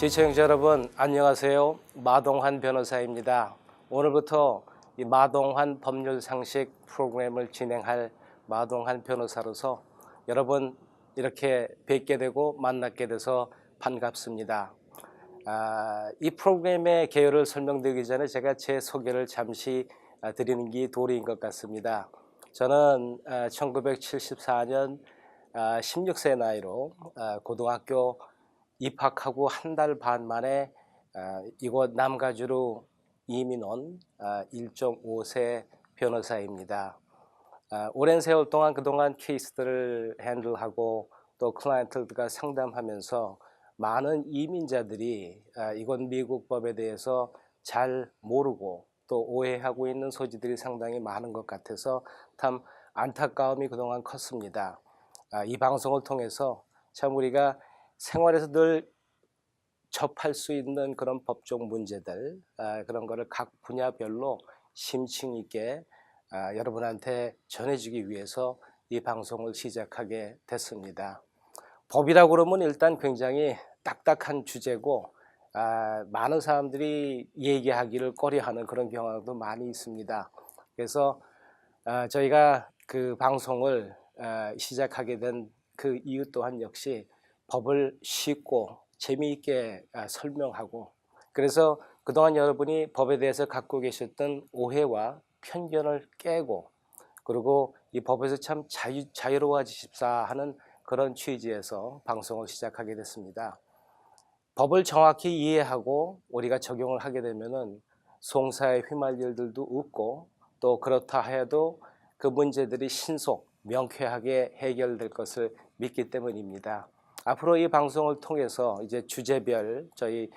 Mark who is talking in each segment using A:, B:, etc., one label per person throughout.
A: 시청자 여러분 안녕하세요. 마동환 변호사입니다. 오늘부터 이 마동환 법률상식 프로그램을 진행할 마동환 변호사로서 여러분 이렇게 뵙게 되고 만나게 돼서 반갑습니다. 이 프로그램의 개요를 설명드리기 전에 제가 제 소개를 잠시 드리는 게 도리인 것 같습니다. 저는 1974년 16세 나이로 고등학교 입학하고 한 달 반 만에 이곳 남가주로 이민 온 1.5세 변호사입니다. 오랜 세월 동안 그동안 케이스들을 핸들하고 또 클라이언트들과 상담하면서 많은 이민자들이 이곳 미국 법에 대해서 잘 모르고 또 오해하고 있는 소지들이 상당히 많은 것 같아서 참 안타까움이 그동안 컸습니다. 이 방송을 통해서 참 우리가 생활에서 늘 접할 수 있는 그런 법적 문제들 그런 거를 각 분야별로 심층 있게 여러분한테 전해주기 위해서 이 방송을 시작하게 됐습니다. 법이라고 그러면 일단 굉장히 딱딱한 주제고 많은 사람들이 얘기하기를 꺼려하는 그런 경향도 많이 있습니다. 그래서 저희가 그 방송을 시작하게 된 그 이유 또한 역시 법을 쉽고 재미있게 설명하고, 그래서 그동안 여러분이 법에 대해서 갖고 계셨던 오해와 편견을 깨고, 그리고 이 법에서 참 자유로워지십사 하는 그런 취지에서 방송을 시작하게 됐습니다. 법을 정확히 이해하고 우리가 적용을 하게 되면은 송사에 휘말릴 일들도 없고, 또 그렇다 해도 그 문제들이 신속 명쾌하게 해결될 것을 믿기 때문입니다. 앞으로 이 방송을 통해서 이제 주제별 저희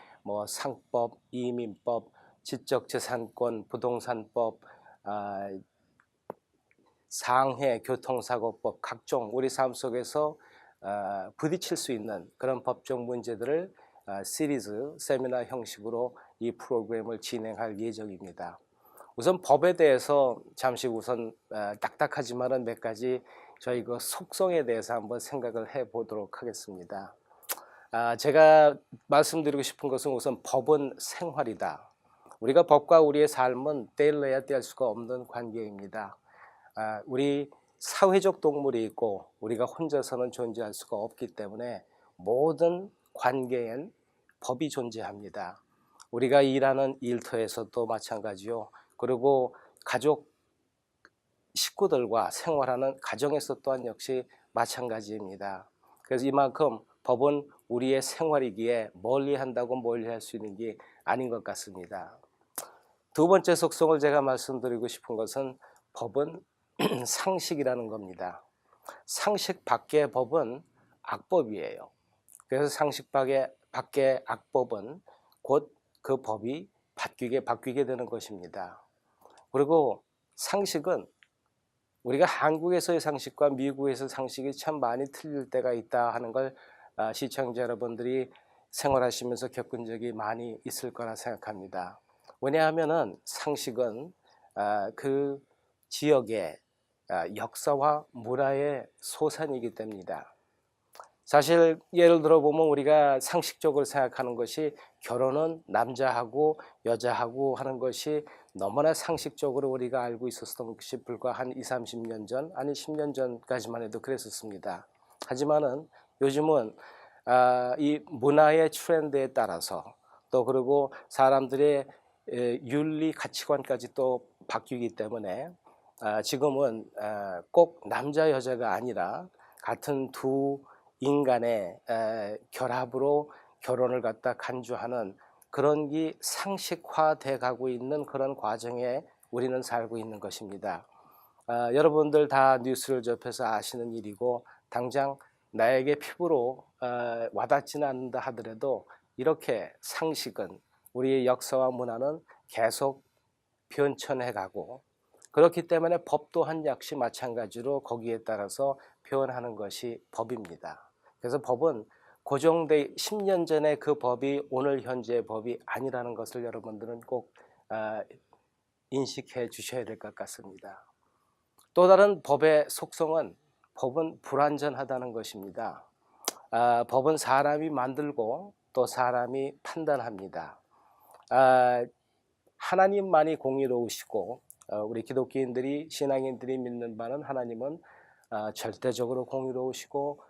A: 상법, 이민법, 지적재산권, 부동산법, 상해, 교통사고법, 각종 우리 삶 속에서 부딪힐 수 있는 그런 법적 문제들을 시리즈 세미나 형식으로 이 프로그램을 진행할 예정입니다. 우선 법에 대해서 잠시 우선 딱딱하지만은 몇 가지 저희 그 속성에 대해서 한번 생각을 해보도록 하겠습니다. 제가 말씀드리고 싶은 것은 우선 법은 생활이다. 우리가 법과 우리의 삶은 떼려야 뗄 수가 없는 관계입니다. 우리 사회적 동물이 있고 우리가 혼자서는 존재할 수가 없기 때문에 모든 관계엔 법이 존재합니다. 우리가 일하는 일터에서도 마찬가지요. 그리고 가족 식구들과 생활하는 가정에서 또한 역시 마찬가지입니다. 그래서 이만큼 법은 우리의 생활이기에 멀리한다고 멀리할 수 있는 게 아닌 것 같습니다. 두 번째 속성을 제가 말씀드리고 싶은 것은 법은 상식이라는 겁니다. 상식 밖의 법은 악법이에요. 그래서 상식 밖의 악법은 곧 그 법이 바뀌게 되는 것입니다. 그리고 상식은 우리가 한국에서의 상식과 미국에서의 상식이 참 많이 틀릴 때가 있다 하는 걸 시청자 여러분들이 생활하시면서 겪은 적이 많이 있을 거라 생각합니다. 왜냐하면 상식은 그 지역의 역사와 문화의 소산이기 때문이다. 사실 예를 들어 보면 우리가 상식적으로 생각하는 것이 결혼은 남자하고 여자하고 하는 것이 너무나 상식적으로 우리가 알고 있었던 것이 불과 한 20, 30년 전, 아니 10년 전까지만 해도 그랬었습니다. 하지만은 요즘은 이 문화의 트렌드에 따라서 또 그리고 사람들의 윤리 가치관까지 또 바뀌기 때문에 지금은 꼭 남자 여자가 아니라 같은 두 인간의 결합으로 결혼을 갖다 간주하는 그런 게 상식화돼 가고 있는 그런 과정에 우리는 살고 있는 것입니다. 여러분들 다 뉴스를 접해서 아시는 일이고, 당장 나에게 피부로 와닿지는 않는다 하더라도 이렇게 상식은, 우리의 역사와 문화는 계속 변천해 가고, 그렇기 때문에 법 또한 역시 마찬가지로 거기에 따라서 표현하는 것이 법입니다. 그래서 법은 고정돼 10년 전에 그 법이 오늘 현재의 법이 아니라는 것을 여러분들은 꼭 인식해 주셔야 될 것 같습니다. 또 다른 법의 속성은 법은 불완전하다는 것입니다. 법은 사람이 만들고 또 사람이 판단합니다. 아, 하나님만이 공의로우시고 우리 기독교인들이 신앙인들이 믿는 바는 하나님은 절대적으로 공의로우시고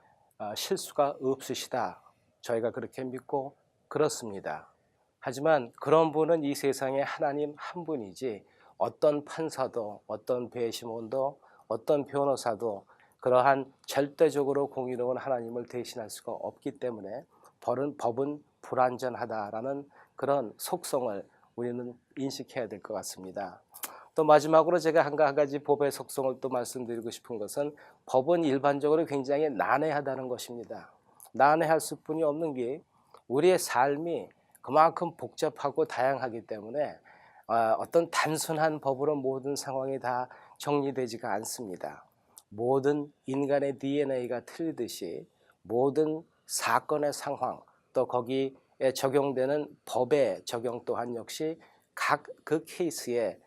A: 실수가 없으시다. 저희가 그렇게 믿고 그렇습니다. 하지만 그런 분은 이 세상에 하나님 한 분이지 어떤 판사도 어떤 배심원도 어떤 변호사도 그러한 절대적으로 공의로운 하나님을 대신할 수가 없기 때문에 법은 불완전하다라는 그런 속성을 우리는 인식해야 될 것 같습니다. 또 마지막으로 제가 한 가지 법의 속성을 또 말씀드리고 싶은 것은 법은 일반적으로 굉장히 난해하다는 것입니다. 난해할 수뿐이 없는 게 우리의 삶이 그만큼 복잡하고 다양하기 때문에 어떤 단순한 법으로 모든 상황이 다 정리되지가 않습니다. 모든 인간의 DNA가 틀리듯이 모든 사건의 상황 또 거기에 적용되는 법의 적용 또한 역시 각 그 케이스에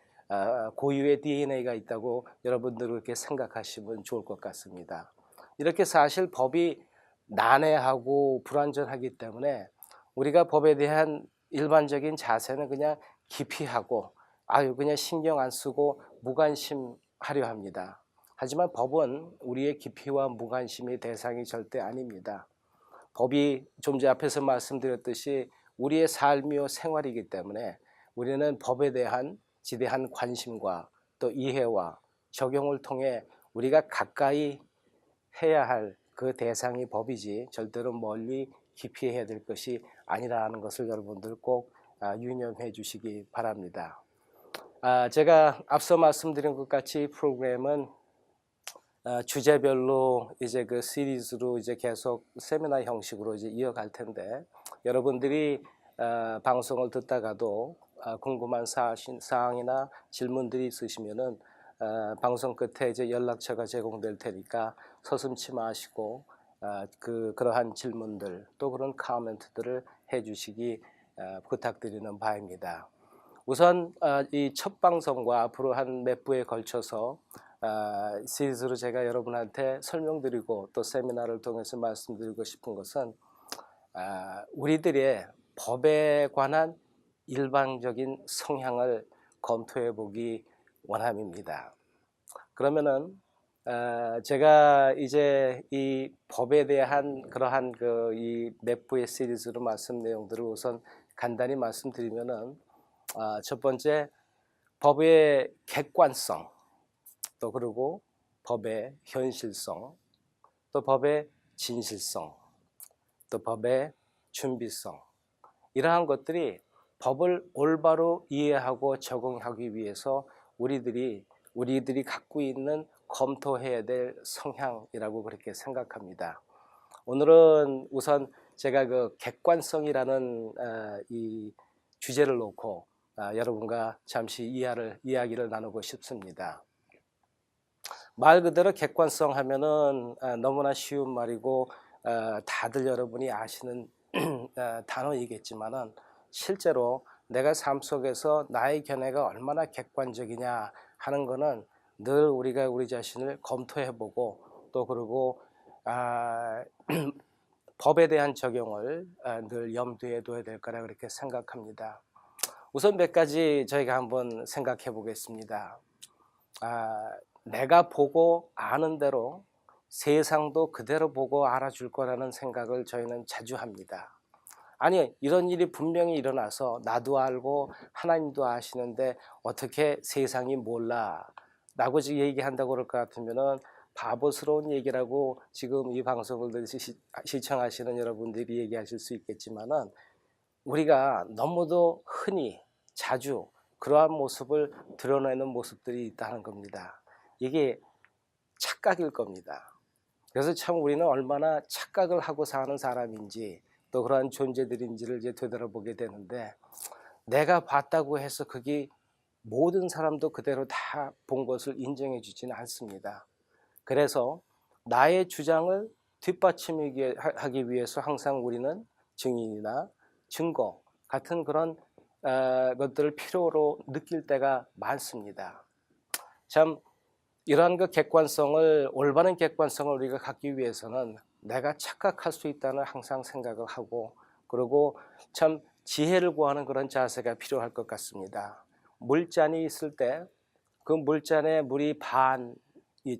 A: 고유의 DNA가 있다고 여러분들 그렇게 생각하시면 좋을 것 같습니다. 이렇게 사실 법이 난해하고 불완전하기 때문에 우리가 법에 대한 일반적인 자세는 그냥 기피하고 그냥 신경 안 쓰고 무관심하려 합니다. 하지만 법은 우리의 기피와 무관심의 대상이 절대 아닙니다. 법이 좀 전에 앞에서 말씀드렸듯이 우리의 삶이요 생활이기 때문에 우리는 법에 대한 지대한 관심과 또 이해와 적용을 통해 우리가 가까이 해야 할 그 대상이 법이지 절대로 멀리 기피해야 될 것이 아니라는 것을 여러분들 꼭 유념해 주시기 바랍니다. 제가 앞서 말씀드린 것 같이 프로그램은 주제별로 이제 그 시리즈로 이제 계속 세미나 형식으로 이제 이어갈 텐데 여러분들이 방송을 듣다가도 궁금한 사항이나 질문들이 있으시면은 방송 끝에 이제 연락처가 제공될 테니까 서슴지 마시고 그러한 질문들 또 그런 코멘트들을 해주시기 부탁드리는 바입니다. 우선 이 첫 방송과 앞으로 한 몇 부에 걸쳐서 시리즈로 제가 여러분한테 설명드리고 또 세미나를 통해서 말씀드리고 싶은 것은 우리들의 법에 관한 일반적인 성향을 검토해 보기 원함입니다. 그러면은 제가 이제 이 법에 대한 그러한 이 몇 부의 시리즈로 말씀 내용들을 우선 간단히 말씀드리면은 첫 번째 법의 객관성 또 그리고 법의 현실성 또 법의 진실성 또 법의 준비성 이러한 것들이 법을 올바로 이해하고 적용하기 위해서 우리들이 갖고 있는 검토해야 될 성향이라고 그렇게 생각합니다. 오늘은 우선 제가 그 객관성이라는 이 주제를 놓고 여러분과 잠시 이야기를 나누고 싶습니다. 말 그대로 객관성 하면은 너무나 쉬운 말이고 다들 여러분이 아시는 단어이겠지만은 실제로 내가 삶 속에서 나의 견해가 얼마나 객관적이냐 하는 거는 늘 우리가 우리 자신을 검토해보고 또 그리고 법에 대한 적용을 늘 염두에 둬야 될 거라 그렇게 생각합니다. 우선 몇 가지 저희가 한번 생각해 보겠습니다. 내가 보고 아는 대로 세상도 그대로 보고 알아줄 거라는 생각을 저희는 자주 합니다. 아니 이런 일이 분명히 일어나서 나도 알고 하나님도 아시는데 어떻게 세상이 몰라 라고 얘기한다고 그럴 것 같으면은 바보스러운 얘기라고 지금 이 방송을 시청하시는 여러분들이 얘기하실 수 있겠지만은 우리가 너무도 흔히 자주 그러한 모습을 드러내는 모습들이 있다는 겁니다. 이게 착각일 겁니다. 그래서 참 우리는 얼마나 착각을 하고 사는 사람인지 또 그러한 존재들인지를 이제 되돌아보게 되는데 내가 봤다고 해서 그게 모든 사람도 그대로 다 본 것을 인정해 주지는 않습니다. 그래서 나의 주장을 뒷받침하기 위해서 항상 우리는 증인이나 증거 같은 그런 것들을 필요로 느낄 때가 많습니다. 참 이러한 그 객관성을 올바른 객관성을 우리가 갖기 위해서는 내가 착각할 수 있다는 항상 생각을 하고 그리고 참 지혜를 구하는 그런 자세가 필요할 것 같습니다. 물잔이 있을 때 그 물잔에 물이 반이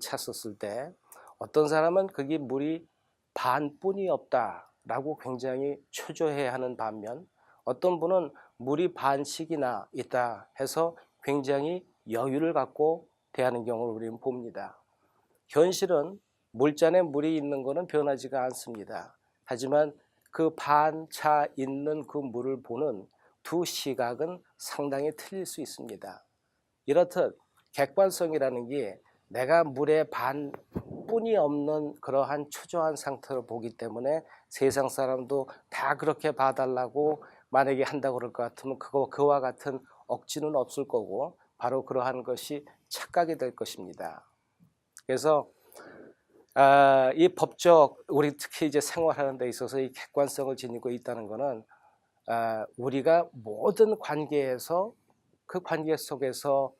A: 찼었을 때 어떤 사람은 그게 물이 반뿐이 없다라고 굉장히 초조해하는 반면 어떤 분은 물이 반씩이나 있다 해서 굉장히 여유를 갖고 대하는 경우를 우리는 봅니다. 현실은 물잔에 물이 있는 것은 변하지가 않습니다. 하지만 그 반차 있는 그 물을 보는 두 시각은 상당히 틀릴 수 있습니다. 이렇듯 객관성이라는 게 내가 물의 반뿐이 없는 그러한 초조한 상태를 보기 때문에 세상 사람도 다 그렇게 봐달라고 만약에 한다고 그럴 것 같으면 그와 같은 억지는 없을 거고 바로 그러한 것이 착각이 될 것입니다. 그래서 이 법적 우리 특히 이제 생활하는 데 있어서 이 객관성을 지니고 있다는 것은 우리가 모든 관계에서 그 관계 속에서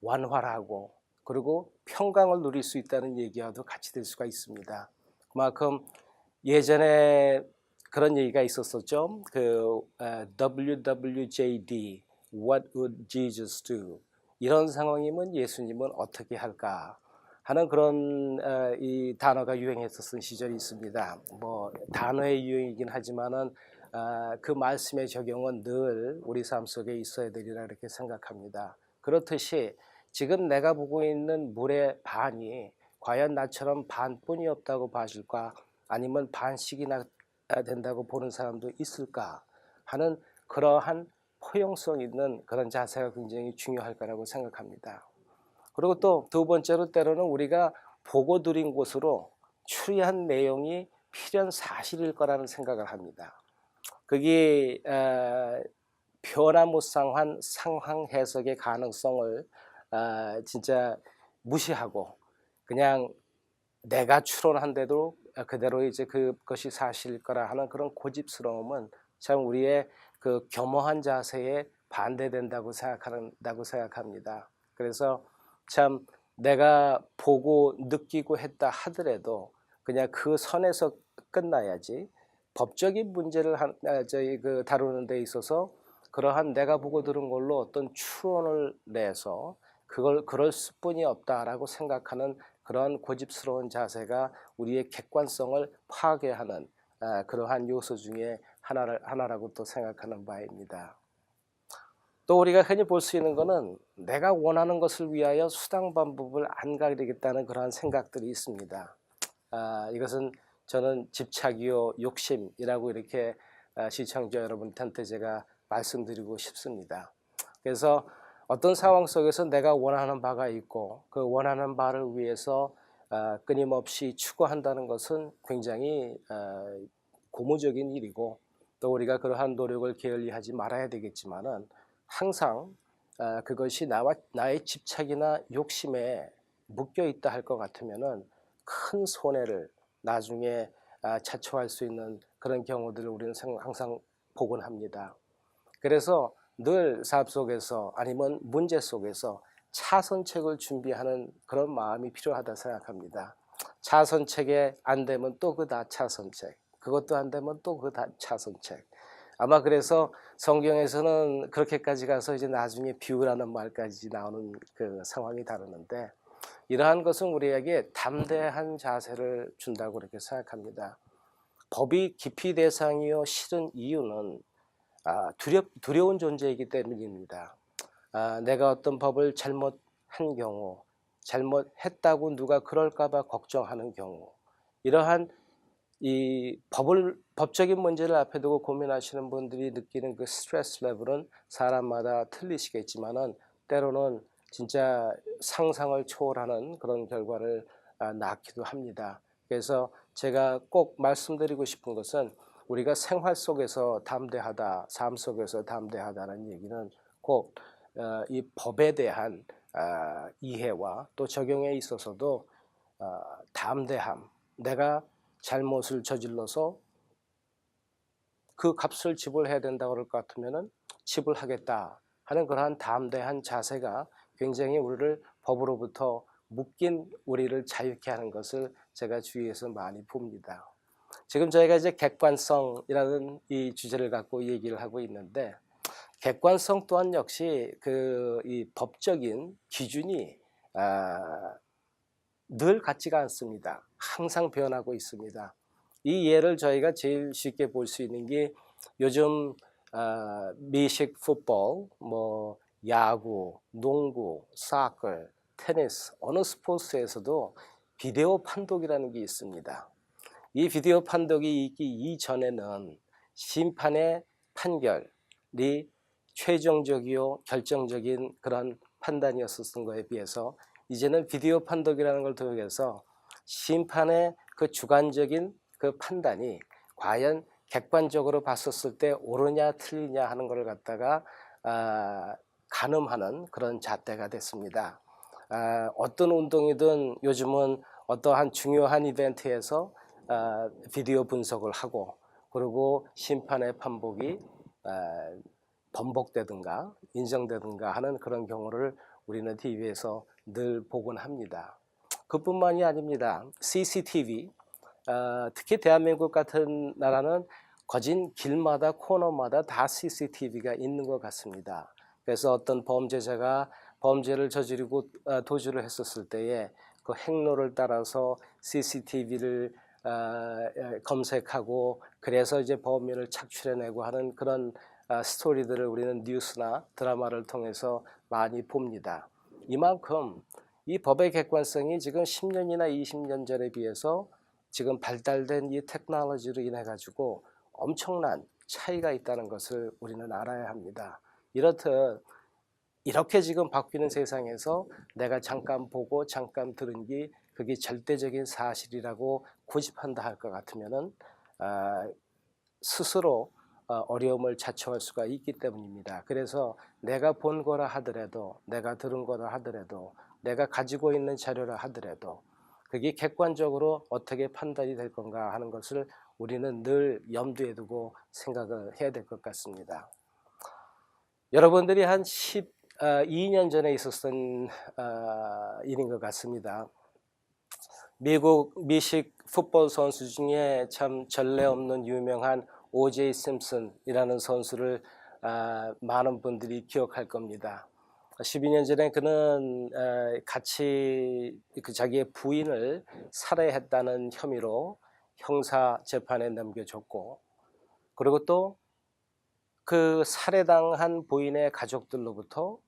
A: 완화하고 그리고 평강을 누릴 수 있다는 얘기와도 같이 될 수가 있습니다. 그만큼 예전에 그런 얘기가 있었었죠. 그 WWJD, What would Jesus do? 이런 상황이면 예수님은 어떻게 할까? 하는 그런 이 단어가 유행했었던 시절이 있습니다. 뭐 단어의 유행이긴 하지만은 그 말씀의 적용은 늘 우리 삶 속에 있어야 되리라 이렇게 생각합니다. 그렇듯이 지금 내가 보고 있는 물의 반이 과연 나처럼 반뿐이 없다고 봐줄까 아니면 반씩이나 된다고 보는 사람도 있을까 하는 그러한 포용성 있는 그런 자세가 굉장히 중요할 거라고 생각합니다. 그리고 또 두 번째로 때로는 우리가 보고 들인 곳으로 추리한 내용이 필연 사실일 거라는 생각을 합니다. 그게 변화무쌍한 상황 해석의 가능성을 진짜 무시하고 그냥 내가 추론한데도 그대로 이제 그것이 사실일 거라 하는 그런 고집스러움은 참 우리의 그 겸허한 자세에 반대된다고 생각합니다. 그래서 참 내가 보고 느끼고 했다 하더라도 그냥 그 선에서 끝나야지 법적인 문제를 다루는 데 있어서 그러한 내가 보고 들은 걸로 어떤 추론을 내서 그걸 그럴 수뿐이 없다라고 생각하는 그런 고집스러운 자세가 우리의 객관성을 파괴하는 그러한 요소 중에 하나라고 또 생각하는 바입니다. 또 우리가 흔히 볼 수 있는 것은 내가 원하는 것을 위하여 수당 방법을 안 가리겠다는 그러한 생각들이 있습니다. 이것은 저는 집착이요 욕심이라고 이렇게 시청자 여러분한테 제가 말씀드리고 싶습니다. 그래서 어떤 상황 속에서 내가 원하는 바가 있고 그 원하는 바를 위해서 끊임없이 추구한다는 것은 굉장히 고무적인 일이고 또 우리가 그러한 노력을 게을리하지 말아야 되겠지만은 항상 그것이 나의 집착이나 욕심에 묶여 있다 할 것 같으면은 큰 손해를 나중에 자초할 수 있는 그런 경우들을 우리는 항상 보곤 합니다. 그래서 늘 사업 속에서 아니면 문제 속에서 차선책을 준비하는 그런 마음이 필요하다 생각합니다. 차선책에 안 되면 또 그 다 차선책, 그것도 안 되면 또 그 다 차선책. 아마 그래서 성경에서는 그렇게까지 가서 이제 나중에 비유라는 말까지 나오는 그 상황이 다루는데 이러한 것은 우리에게 담대한 자세를 준다고 그렇게 생각합니다. 법이 기피 대상이요 싫은 이유는 두려운 존재이기 때문입니다. 내가 어떤 법을 잘못한 경우, 잘못했다고 누가 그럴까 봐 걱정하는 경우, 이러한 이 법적인 문제를 앞에 두고 고민하시는 분들이 느끼는 그 스트레스 레벨은 사람마다 틀리시겠지만은 때로는 진짜 상상을 초월하는 그런 결과를 낳기도 합니다. 그래서 제가 꼭 말씀드리고 싶은 것은 우리가 생활 속에서 담대하다, 삶 속에서 담대하다는 얘기는 꼭 이 법에 대한 이해와 또 적용에 있어서도 담대함, 내가 잘못을 저질러서 그 값을 지불해야 된다고 그럴 것 같으면은 지불하겠다 하는 그러한 담대한 자세가 굉장히 우리를 법으로부터 묶인 우리를 자유케 하는 것을 제가 주위에서 많이 봅니다. 지금 저희가 이제 객관성이라는 이 주제를 갖고 얘기를 하고 있는데 객관성 또한 역시 이 법적인 기준이 늘 같지가 않습니다. 항상 변하고 있습니다. 이 예를 저희가 제일 쉽게 볼 수 있는 게 요즘 미식 풋볼, 뭐 야구, 농구, 사커, 테니스 어느 스포츠에서도 비디오 판독이라는 게 있습니다. 이 비디오 판독이 있기 이전에는 심판의 판결이 최종적이요 결정적인 그런 판단이었었던 것에 비해서 이제는 비디오 판독이라는 걸 통해서 심판의 그 주관적인 그 판단이 과연 객관적으로 봤었을 때 옳으냐 틀리냐 하는 것을 갖다가 가늠하는 그런 잣대가 됐습니다. 어떤 운동이든 요즘은 어떠한 중요한 이벤트에서 비디오 분석을 하고 그리고 심판의 판복이 번복되든가 인정되든가 하는 그런 경우를 우리는 TV에서 늘 보곤 합니다. 그뿐만이 아닙니다. CCTV, 특히 대한민국 같은 나라는 거진 길마다 코너마다 다 CCTV가 있는 것 같습니다. 그래서 어떤 범죄자가 범죄를 저지르고 도주를 했었을 때에 그 행로를 따라서 CCTV를 검색하고 그래서 이제 범인을 착출해내고 하는 그런 스토리들을 우리는 뉴스나 드라마를 통해서 많이 봅니다. 이만큼 이 법의 객관성이 지금 10년이나 20년 전에 비해서 지금 발달된 이 테크놀로지로 인해 가지고 엄청난 차이가 있다는 것을 우리는 알아야 합니다. 이렇듯 이렇게 지금 바뀌는 세상에서 내가 잠깐 보고 잠깐 들은 게 그게 절대적인 사실이라고 고집한다 할 것 같으면은 스스로 어려움을 자초할 수가 있기 때문입니다. 그래서 내가 본 거라 하더라도 내가 들은 거라 하더라도 내가 가지고 있는 자료라 하더라도 그게 객관적으로 어떻게 판단이 될 건가 하는 것을 우리는 늘 염두에 두고 생각을 해야 될 것 같습니다. 여러분들이 한 12년 전에 있었던 일인 것 같습니다. 미국 미식 풋볼 선수 중에 참 전례 없는 유명한 O.J. 심슨이라는 선수를 많은 분들이 기억할 겁니다. 12년 전에 그는 같이 자기의 부인을 살해했다는 혐의로 형사 재판에 넘겨졌고 그리고 또 그 살해당한 부인의 가족들로부터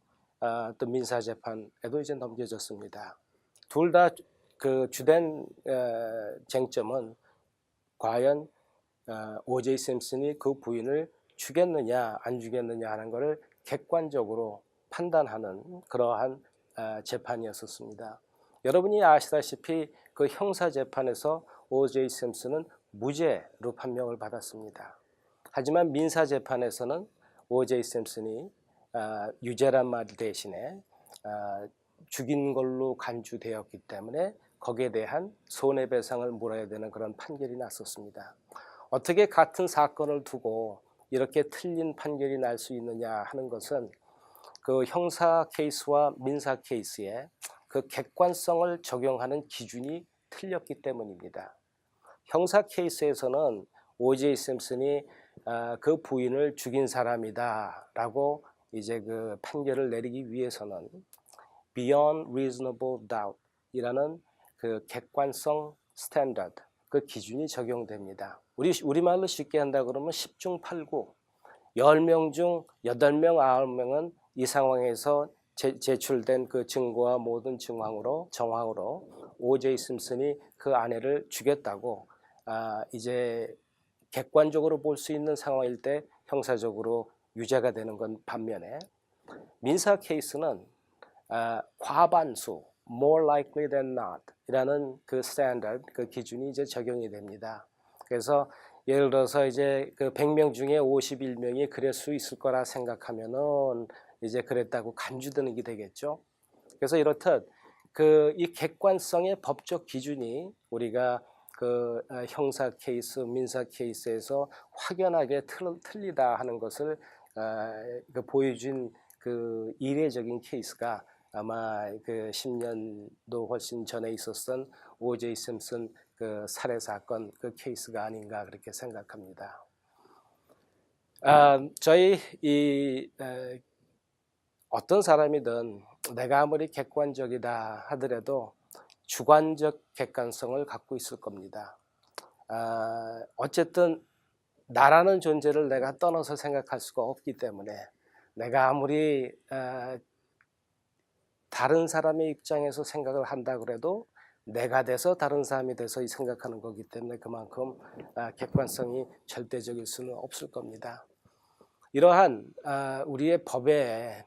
A: 또 민사 재판에도 이제 넘겨졌습니다. 둘 다 그 주된 쟁점은 과연 O.J. 심슨이 그 부인을 죽였느냐 안 죽였느냐 하는 것을 객관적으로 판단하는 그러한 재판이었었습니다. 여러분이 아시다시피 그 형사 재판에서 O.J. 심슨은 무죄로 판명을 받았습니다. 하지만 민사 재판에서는 O.J. 심슨이 유죄란 말 대신에 죽인 걸로 간주되었기 때문에 거기에 대한 손해배상을 물어야 되는 그런 판결이 났었습니다. 어떻게 같은 사건을 두고 이렇게 틀린 판결이 날 수 있느냐 하는 것은 그 형사 케이스와 민사 케이스에 그 객관성을 적용하는 기준이 틀렸기 때문입니다. 형사 케이스에서는 O.J. 심슨이 그 부인을 죽인 사람이다라고 이제 그 판결을 내리기 위해서는 Beyond Reasonable Doubt이라는 그 객관성 스탠다드 그 기준이 적용됩니다. 우리말로 쉽게 한다 그러면 10중 8구 10명 중 8명, 9명은 이 상황에서 제출된 그 증거와 모든 정황으로 O.J. 심슨이 그 아내를 죽였다고 이제 객관적으로 볼 수 있는 상황일 때 형사적으로 유죄가 되는 건 반면에 민사 케이스는 과반수 more likely than not 이라는 그 스탠다드 그 기준이 이제 적용이 됩니다. 그래서 예를 들어서 이제 그 100명 중에 51명이 그럴 수 있을 거라 생각하면은 이제 그랬다고 간주드는 게 되겠죠. 그래서 이렇듯 그 이 객관성의 법적 기준이 우리가 그 형사 케이스, 민사 케이스에서 확연하게 틀리다 하는 것을 그 보여준 그 이례적인 케이스가 아마 그 10년도 훨씬 전에 있었던 O.J. 심슨 그 살해 사건 그 케이스가 아닌가 그렇게 생각합니다. 저희 어떤 사람이든 내가 아무리 객관적이다 하더라도 주관적 객관성을 갖고 있을 겁니다. 어쨌든 나라는 존재를 내가 떠나서 생각할 수가 없기 때문에 내가 아무리 다른 사람의 입장에서 생각을 한다 그래도 내가 돼서 다른 사람이 돼서 생각하는 거기 때문에 그만큼 객관성이 절대적일 수는 없을 겁니다. 이러한 우리의 법의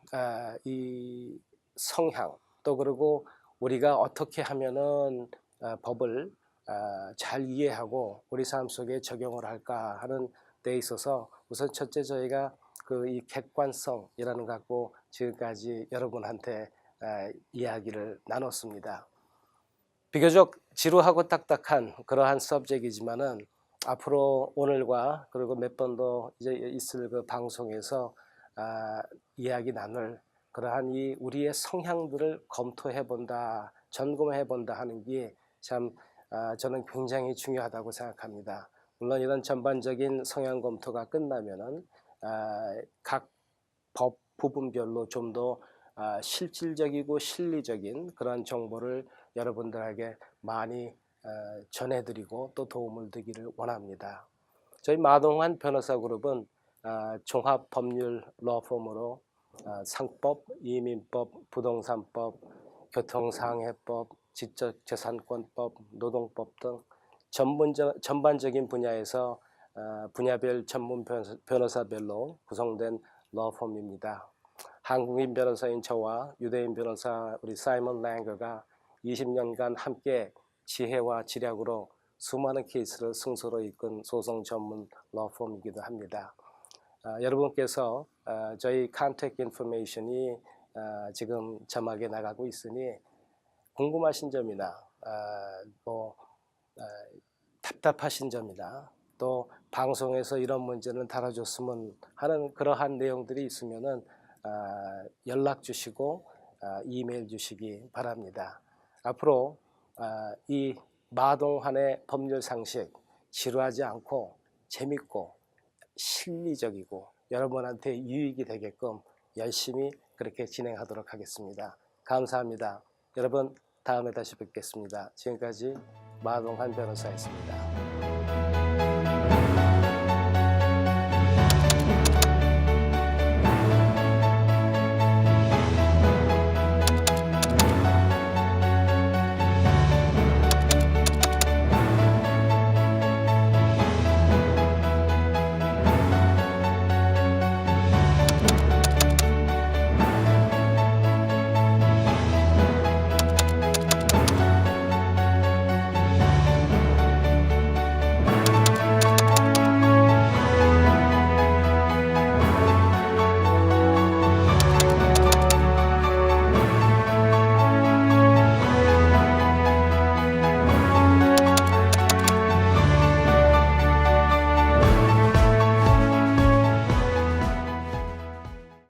A: 이 성향 또 그리고 우리가 어떻게 하면은 법을 잘 이해하고 우리 삶 속에 적용을 할까 하는 데 있어서 우선 첫째 저희가 그 이 객관성이라는 것 갖고 지금까지 여러분한테 이야기를 나눴습니다. 비교적 지루하고 딱딱한 그러한 서브젝이지만은 앞으로 오늘과 그리고 몇 번 더 이제 있을 그 방송에서 이야기 나눌 그러한 이 우리의 성향들을 검토해 본다, 점검해 본다 하는 게 참 저는 굉장히 중요하다고 생각합니다. 물론 이런 전반적인 성향 검토가 끝나면은 각 법 부분별로 좀 더 실질적이고 실리적인 그런 정보를 여러분들에게 많이 전해드리고 또 도움을 드리기를 원합니다. 저희 마동환 변호사 그룹은 종합법률 러펌으로 상법, 이민법, 부동산법, 교통상해법, 지적재산권법, 노동법 등 전반적인 분야에서 분야별 전문 변호사별로 구성된 러펌입니다. 한국인 변호사인 저와 유대인 변호사 우리 사이먼 랭거가 20년간 함께 지혜와 지략으로 수많은 케이스를 승소로 이끈 소송 전문 러펌이기도 합니다. 여러분께서 저희 컨택 인포메이션이 지금 자막에 나가고 있으니 궁금하신 점이나 답답하신 점이나 또 방송에서 이런 문제는 다뤄줬으면 하는 그러한 내용들이 있으면은 연락 주시고 이메일 주시기 바랍니다. 앞으로 이 마동환의 법률 상식 지루하지 않고 재밌고 실리적이고 여러분한테 유익이 되게끔 열심히 그렇게 진행하도록 하겠습니다. 감사합니다. 여러분 다음에 다시 뵙겠습니다. 지금까지 마동환 변호사였습니다.